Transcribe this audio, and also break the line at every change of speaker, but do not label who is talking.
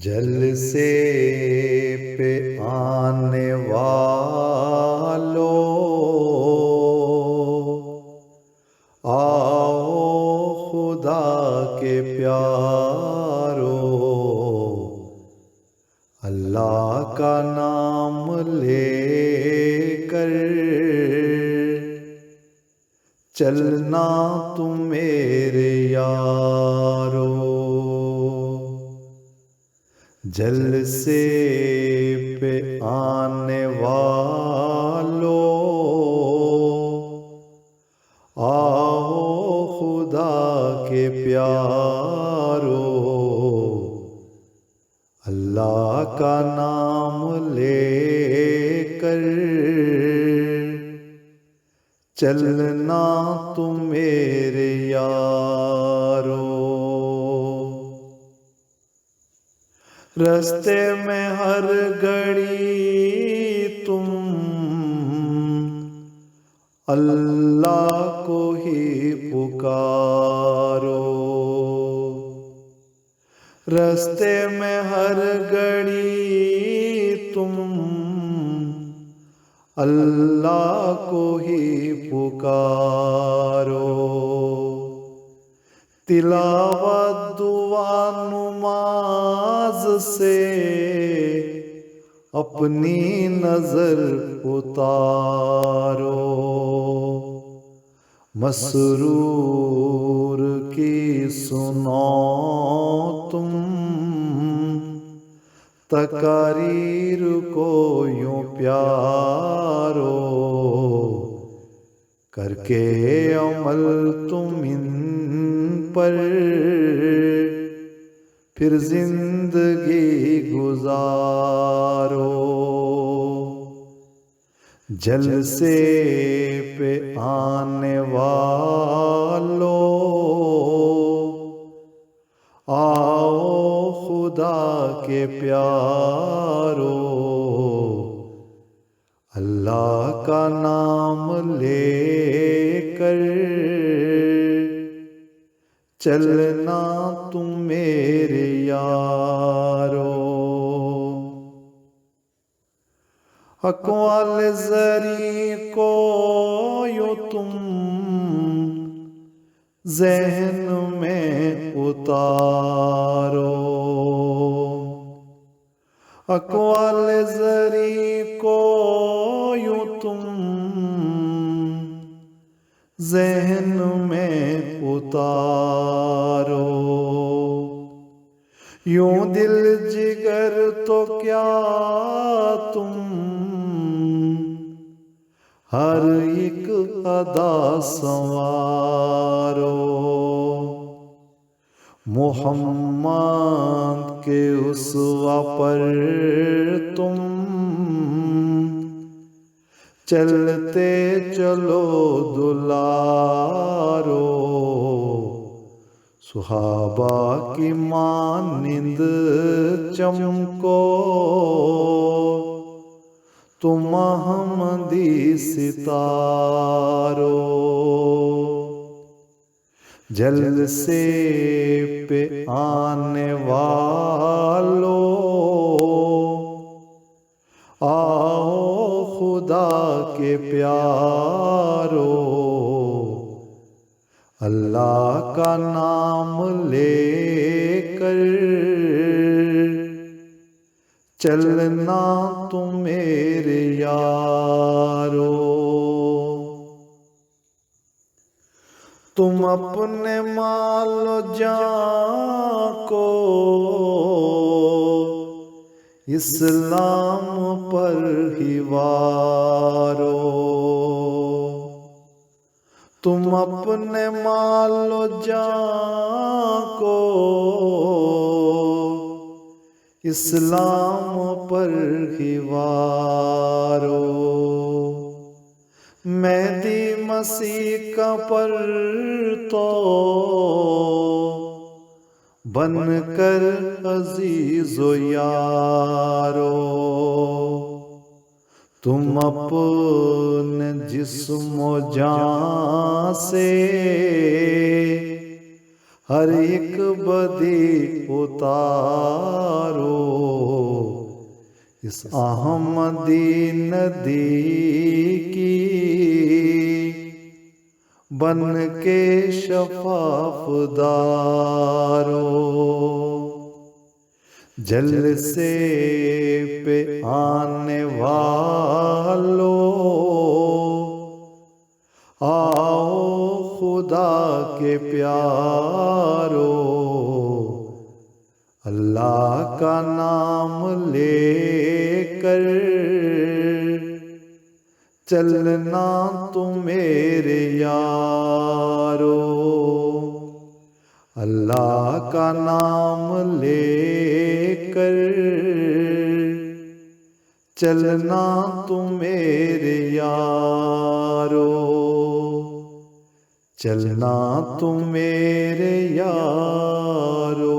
جلسے پہ آنے والو، آؤ خدا کے پیارو، اللہ کا نام لے کر چلنا تم میرے یارو۔ جلسے پہ آنے والو، آؤ خدا کے پیارو، اللہ کا نام لے کر چلنا تم میرے یارو۔ رستے میں ہر گھڑی تم اللہ کو ہی پکارو، رستے میں ہر گھڑی تم اللہ کو ہی پکارو۔ تلاوت دعا نماز سے اپنی نظر اتارو، مسرور کی سنو تم تقاریر کو یوں پیارو، کر کے عمل تم ان پر پھر زندگی گزارو۔ جلسے پہ آنے والو، آؤ خدا کے پیارو، اللہ کا نام لے کر چلنا تم میرے یارو۔ اقوال زری کو یوں تم ذہن میں اتارو، اقوال زری کو یوں تم ذہن میں اتارو، یوں دل جگر تو کیا تم ہر ایک ادا سنوارو، محمد کے اسوہ پر تم چلتے چلو دلارو، صحابہ کی مانند چمکو تم احمدی ستارو۔ جلسے پہ آنے والو، آؤ خدا کے پیارو، اللہ کا نام لے کر چلنا تم میرے یارو۔ تم اپنے مال و جان کو اسلام پر ہی وارو، تم اپنے مال و جان کو اسلام پر ہی وارو، مہدی مسیح کا پر تو بن کر عزیز و یارو، تم اپنے جسم و جان سے ہر ایک بدی اتارو، اس احمدی ندی کی بن کے شفاف دارو۔ جلسے پہ آنے والو، آؤ خدا کے پیارو، اللہ کا نام لے کر چلنا تم میرے یارو، اللہ کا نام لے کر چلنا تم میرے یارو، چلنا تم میرے یارو۔